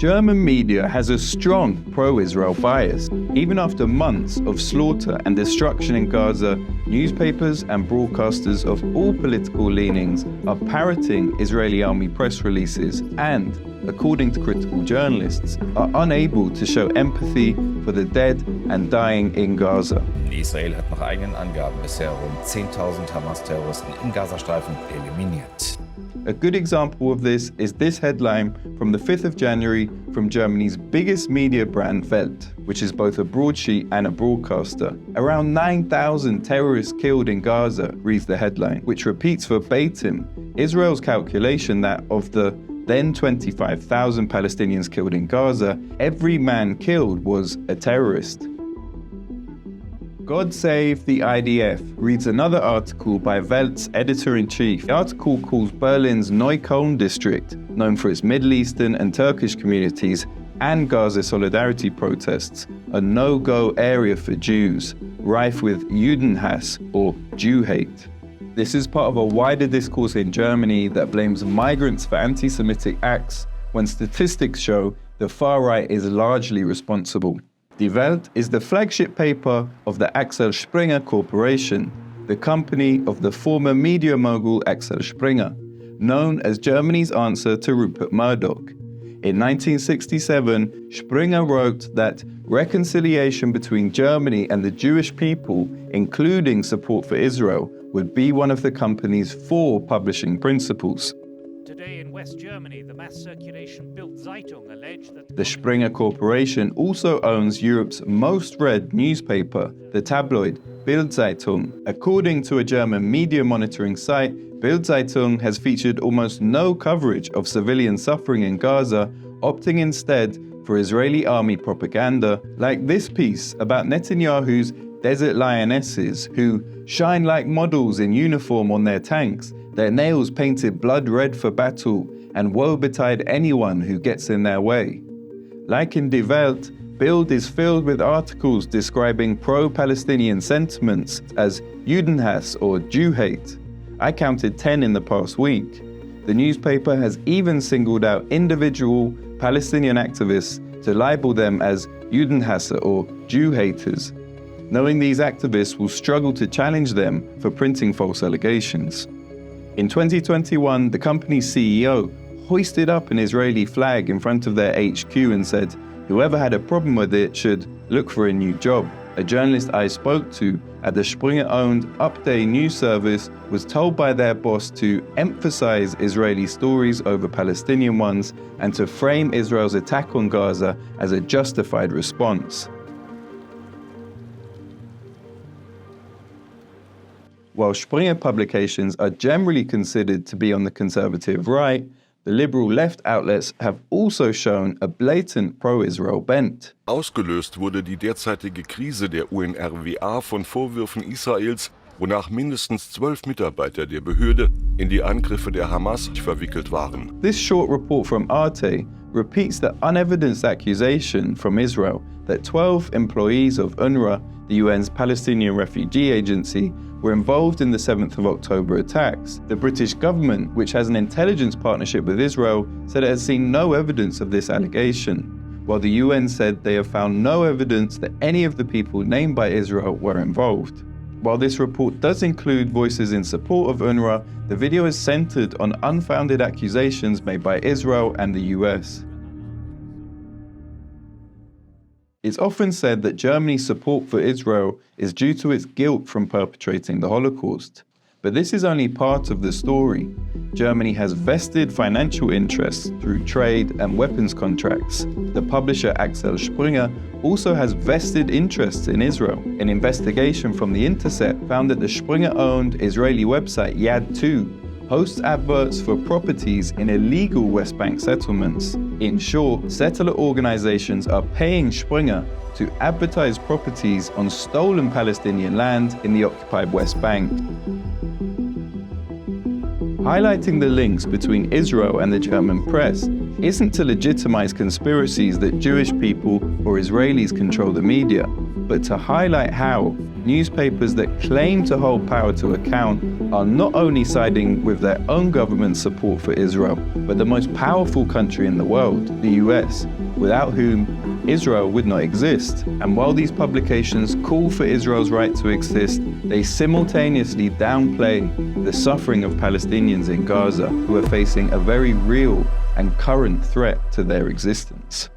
German media has a strong pro-Israel bias. Even after months of slaughter and destruction in Gaza, newspapers and broadcasters of all political leanings are parroting Israeli army press releases and, according to critical journalists, are unable to show empathy for the dead and dying in Gaza. Israel hat nach eigenen Angaben bisher rund 10.000 Hamas-Terroristen im Gazastreifen eliminiert. A good example of this is this headline from the 5th of January from Germany's biggest media brand Welt, which is both a broadsheet and a broadcaster. Around 9,000 terrorists killed in Gaza, reads the headline, which repeats verbatim Israel's calculation that of the then 25,000 Palestinians killed in Gaza, every man killed was a terrorist. God Save the IDF, reads another article by Welt's editor-in-chief. The article calls Berlin's Neukölln district, known for its Middle Eastern and Turkish communities, and Gaza solidarity protests, a no-go area for Jews, rife with Judenhass or Jew hate. This is part of a wider discourse in Germany that blames migrants for anti-Semitic acts, when statistics show the far right is largely responsible. Die Welt is the flagship paper of the Axel Springer Corporation, the company of the former media mogul Axel Springer, known as Germany's answer to Rupert Murdoch. In 1967, Springer wrote that reconciliation between Germany and the Jewish people, including support for Israel, would be one of the company's 4 publishing principles. Today in West Germany, the mass circulation Bild Zeitung alleged that the Springer Corporation also owns Europe's most read newspaper, the tabloid Bild Zeitung. According to a German media monitoring site, Bild Zeitung has featured almost no coverage of civilian suffering in Gaza, opting instead for Israeli army propaganda, like this piece about Netanyahu's desert lionesses who shine like models in uniform on their tanks, their nails painted blood red for battle, and woe betide anyone who gets in their way. Like in Die Welt, Bild is filled with articles describing pro-Palestinian sentiments as Judenhass or Jew hate. I counted 10 in the past week. The newspaper has even singled out individual Palestinian activists to label them as Judenhasser or Jew haters, knowing these activists will struggle to challenge them for printing false allegations. In 2021, the company's CEO hoisted up an Israeli flag in front of their HQ and said, whoever had a problem with it should look for a new job. A journalist I spoke to at the Springer-owned Update news service was told by their boss to emphasize Israeli stories over Palestinian ones and to frame Israel's attack on Gaza as a justified response. While Springer publications are generally considered to be on the conservative right, the liberal left outlets have also shown a blatant pro-Israel bent. Ausgelöst wurde die derzeitige Krise der UNRWA von Vorwürfen Israels, wonach mindestens 12 Mitarbeiter der Behörde in die Angriffe der Hamas verwickelt waren. This short report from Arte repeats the unevidenced accusation from Israel that 12 employees of UNRWA, the UN's Palestinian Refugee Agency, were involved in the 7th of October attacks. The British government, which has an intelligence partnership with Israel, said it has seen no evidence of this allegation, while the UN said they have found no evidence that any of the people named by Israel were involved. While this report does include voices in support of UNRWA, the video is centered on unfounded accusations made by Israel and the US. It's often said that Germany's support for Israel is due to its guilt from perpetrating the Holocaust. But this is only part of the story. Germany has vested financial interests through trade and weapons contracts. The publisher Axel Springer also has vested interests in Israel. An investigation from The Intercept found that the Springer-owned Israeli website Yad 2 hosts adverts for properties in illegal West Bank settlements. In short, settler organizations are paying Springer to advertise properties on stolen Palestinian land in the occupied West Bank. Highlighting the links between Israel and the German press isn't to legitimize conspiracies that Jewish people or Israelis control the media, but to highlight how, newspapers that claim to hold power to account are not only siding with their own government's support for Israel, but the most powerful country in the world, the US, without whom Israel would not exist. And while these publications call for Israel's right to exist, they simultaneously downplay the suffering of Palestinians in Gaza, who are facing a very real and current threat to their existence.